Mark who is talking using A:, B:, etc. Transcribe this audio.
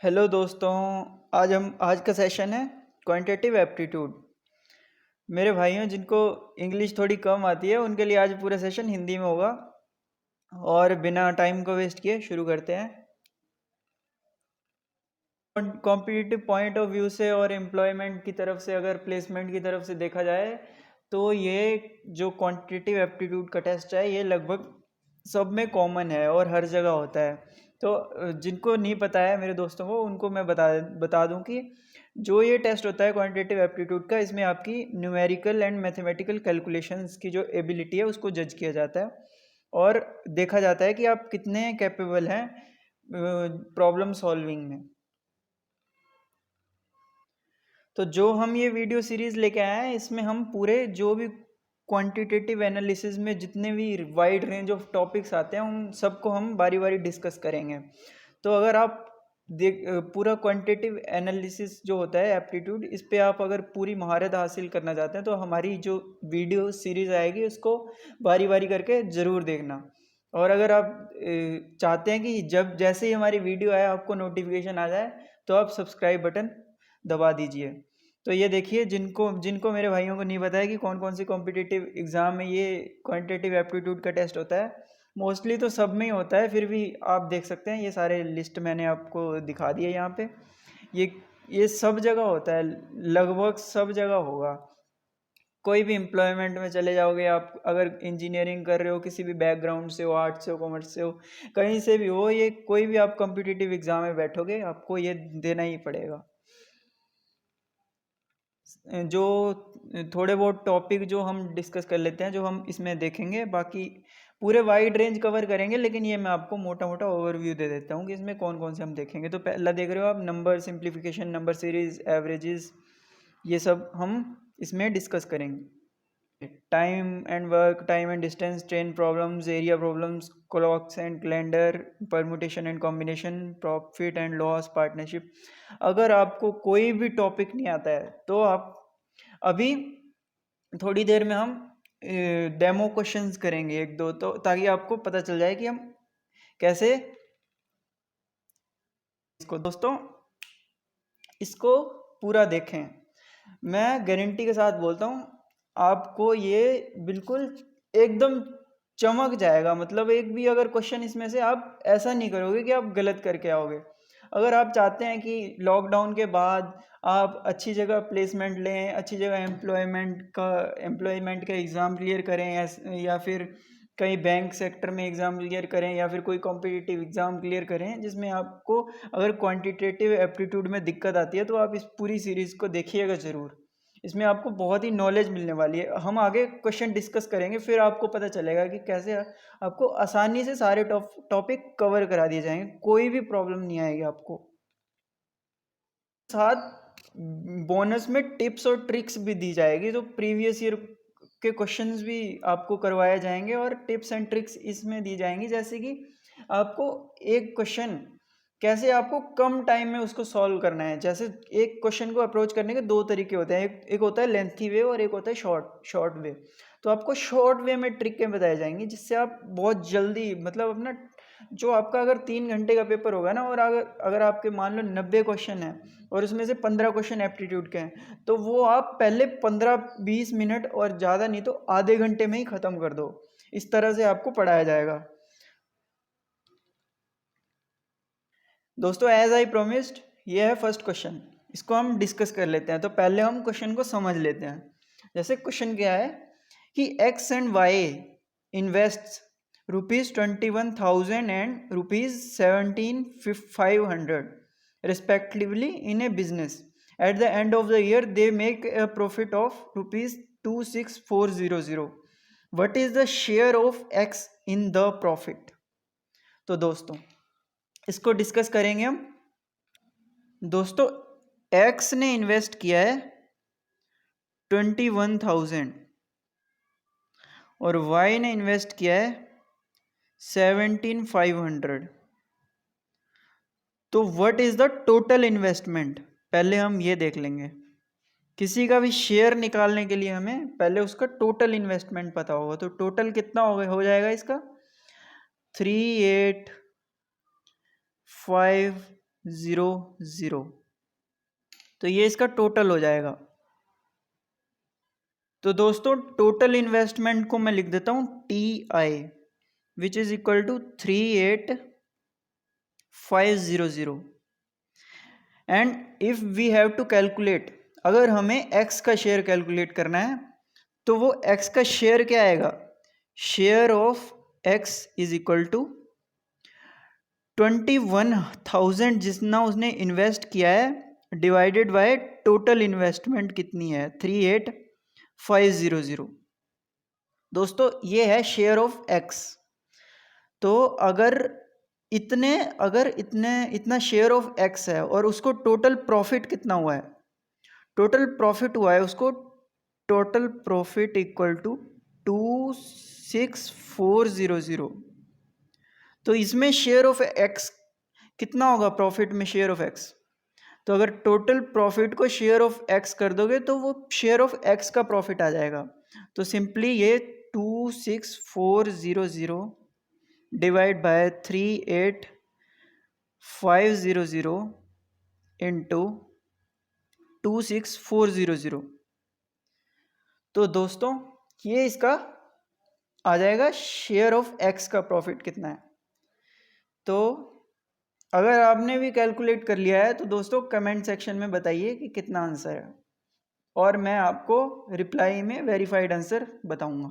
A: Hello दोस्तों। आज का सेशन है क्वांटिटेटिव एप्टीट्यूड। मेरे भाइयों जिनको इंग्लिश थोड़ी कम आती है उनके लिए आज पूरा सेशन हिंदी में होगा। और बिना टाइम को वेस्ट किए शुरू करते हैं। कॉम्पिटिटिव पॉइंट ऑफ व्यू से और एम्प्लॉयमेंट की तरफ से, अगर प्लेसमेंट की तरफ से देखा जाए तो ये जो क्वांटिटेटिव एप्टीट्यूड का टेस्ट है ये लगभग सब में कॉमन है और हर जगह होता है। तो जिनको नहीं पता है मेरे दोस्तों को, उनको मैं बता दूं कि जो ये टेस्ट होता है क्वांटिटेटिव एप्टीट्यूड का, इसमें आपकी न्यूमेरिकल एंड मैथमेटिकल कैलकुलेशंस की जो एबिलिटी है उसको जज किया जाता है और देखा जाता है कि आप कितने कैपेबल हैं प्रॉब्लम सॉल्विंग में। तो जो हम ये वीडियो सीरीज लेके आए हैं इसमें हम पूरे जो भी क्वांटिटेटिव एनालिसिस में जितने भी वाइड रेंज ऑफ टॉपिक्स आते हैं उन सबको हम बारी बारी डिस्कस करेंगे। तो अगर आप पूरा क्वांटिटेटिव एनालिसिस जो होता है एप्टीट्यूड, इस पे आप अगर पूरी महारत हासिल करना चाहते हैं तो हमारी जो वीडियो सीरीज आएगी उसको बारी बारी करके ज़रूर देखना। और अगर आप चाहते हैं कि जब जैसे ही हमारी वीडियो आए आपको नोटिफिकेशन आ जाए तो आप सब्सक्राइब बटन दबा दीजिए। तो ये देखिए, जिनको जिनको मेरे भाइयों को नहीं पता है कि कौन कौन सी कॉम्पिटिटिव एग्ज़ाम में ये क्वांटिटेटिव एप्टीट्यूड का टेस्ट होता है, मोस्टली तो सब में ही होता है, फिर भी आप देख सकते हैं ये सारे लिस्ट मैंने आपको दिखा दिए यहाँ पे। ये ये सब जगह होता है, लगभग सब जगह होगा। कोई भी एम्प्लॉयमेंट में चले जाओगे आप, अगर इंजीनियरिंग कर रहे हो, किसी भी बैकग्राउंड से हो, आर्ट्स से हो, कॉमर्स से हो, कहीं से भी हो, ये कोई भी आप कॉम्पिटिटिव एग्ज़ाम में बैठोगे आपको ये देना ही पड़ेगा। जो थोड़े बहुत टॉपिक जो हम डिस्कस कर लेते हैं, जो हम इसमें देखेंगे, बाकी पूरे वाइड रेंज कवर करेंगे, लेकिन ये मैं आपको मोटा मोटा ओवरव्यू दे देता हूँ कि इसमें कौन कौन से हम देखेंगे। तो पहला देख रहे हो आप, number simplification, number series, averages, ये सब हम इसमें डिस्कस करेंगे। Time and work, time and distance, train problems, area problems, clocks and calendar, permutation and combination, profit and loss, partnership. अगर आपको कोई भी टॉपिक नहीं आता है तो आप अभी थोड़ी देर में हम डेमो क्वेश्चंस करेंगे एक दो, तो ताकि आपको पता चल जाए कि हम कैसे इसको, दोस्तों इसको पूरा देखें। मैं गारंटी के साथ बोलता हूँ आपको ये बिल्कुल एकदम चमक जाएगा। मतलब एक भी अगर क्वेश्चन इसमें से आप ऐसा नहीं करोगे कि आप गलत करके आओगे। अगर आप चाहते हैं कि लॉकडाउन के बाद आप अच्छी जगह प्लेसमेंट लें, अच्छी जगह एम्प्लॉयमेंट का एग्ज़ाम क्लियर करें, या फिर कहीं बैंक सेक्टर में एग्ज़ाम क्लियर करें, या फिर कोई कॉम्पिटिटिव एग्ज़ाम क्लियर करें जिसमें आपको अगर क्वांटिटेटिव एप्टीट्यूड में दिक्कत आती है, तो आप इस पूरी सीरीज़ को देखिएगा ज़रूर। इसमें आपको बहुत ही नॉलेज मिलने वाली है। हम आगे क्वेश्चन डिस्कस करेंगे, फिर आपको पता चलेगा कि कैसे आपको आसानी से सारे टॉपिक कवर करा दिए जाएंगे, कोई भी प्रॉब्लम नहीं आएगी आपको। साथ बोनस में टिप्स और ट्रिक्स भी दी जाएगी, तो प्रीवियस ईयर के क्वेश्चंस भी आपको करवाए जाएंगे और टिप्स एंड ट्रिक्स इसमें दी जाएंगी। जैसे कि आपको एक क्वेश्चन कैसे आपको कम टाइम में उसको सॉल्व करना है। जैसे एक क्वेश्चन को अप्रोच करने के दो तरीके होते हैं, एक होता है लेंथी वे और एक होता है शॉर्ट वे। तो आपको शॉर्ट वे में ट्रिकें बताई जाएंगी जिससे आप बहुत जल्दी, मतलब अपना जो आपका अगर 3 घंटे का पेपर होगा ना, और अगर आपके मान लो 90 क्वेश्चन है और उसमें से 15 क्वेश्चन एप्टीट्यूड के हैं, तो वो आप पहले 15-20 मिनट और ज़्यादा नहीं तो आधे घंटे में ही ख़त्म कर दो। इस तरह से आपको पढ़ाया जाएगा। दोस्तों एज आई प्रोमिस्ड, ये है फर्स्ट क्वेश्चन, इसको हम डिस्कस कर लेते हैं। तो पहले हम क्वेश्चन को समझ लेते हैं। जैसे क्वेश्चन क्या है कि X and Y invest ₹21,000 and ₹17,500 respectively in a business. At the end of the year, they make a profit of ₹26,400. What is the share of X in the profit? तो दोस्तों इसको डिस्कस करेंगे हम। दोस्तों x ने invest किया है 21,000 और वाई ने इन्वेस्ट किया है 17,500। तो what is the total investment, पहले हम ये देख लेंगे। किसी का भी शेयर निकालने के लिए हमें पहले उसका टोटल इन्वेस्टमेंट पता होगा। तो टोटल कितना हो जाएगा इसका 38,500 0 तो ये इसका टोटल हो जाएगा। तो दोस्तों टोटल इन्वेस्टमेंट को मैं लिख देता हूं TI which is equal to 38500 and if we have to calculate, अगर हमें x का शेयर कैलकुलेट करना है तो वो x का शेयर क्या आएगा, share of x is equal to 21,000 जितना उसने इन्वेस्ट किया है डिवाइडेड बाय टोटल इन्वेस्टमेंट कितनी है 38500। दोस्तों ये है शेयर ऑफ x। तो अगर इतना शेयर ऑफ x है और उसको टोटल प्रॉफिट कितना हुआ है, टोटल प्रॉफिट हुआ है उसको, टोटल प्रॉफिट इक्वल टू 26400। तो इसमें शेयर ऑफ x कितना होगा, प्रॉफिट में शेयर ऑफ x, तो अगर टोटल प्रॉफिट को शेयर ऑफ x कर दोगे तो वो शेयर ऑफ x का प्रॉफिट आ जाएगा। तो सिंपली ये 26400 डिवाइड बाय 38500 इंटू 26400। तो दोस्तों ये इसका आ जाएगा शेयर ऑफ x का प्रॉफिट कितना है। तो अगर आपने भी कैलकुलेट कर लिया है तो दोस्तों कमेंट सेक्शन में बताइए कि कितना आंसर है, और मैं आपको रिप्लाई में वेरीफाइड आंसर बताऊंगा।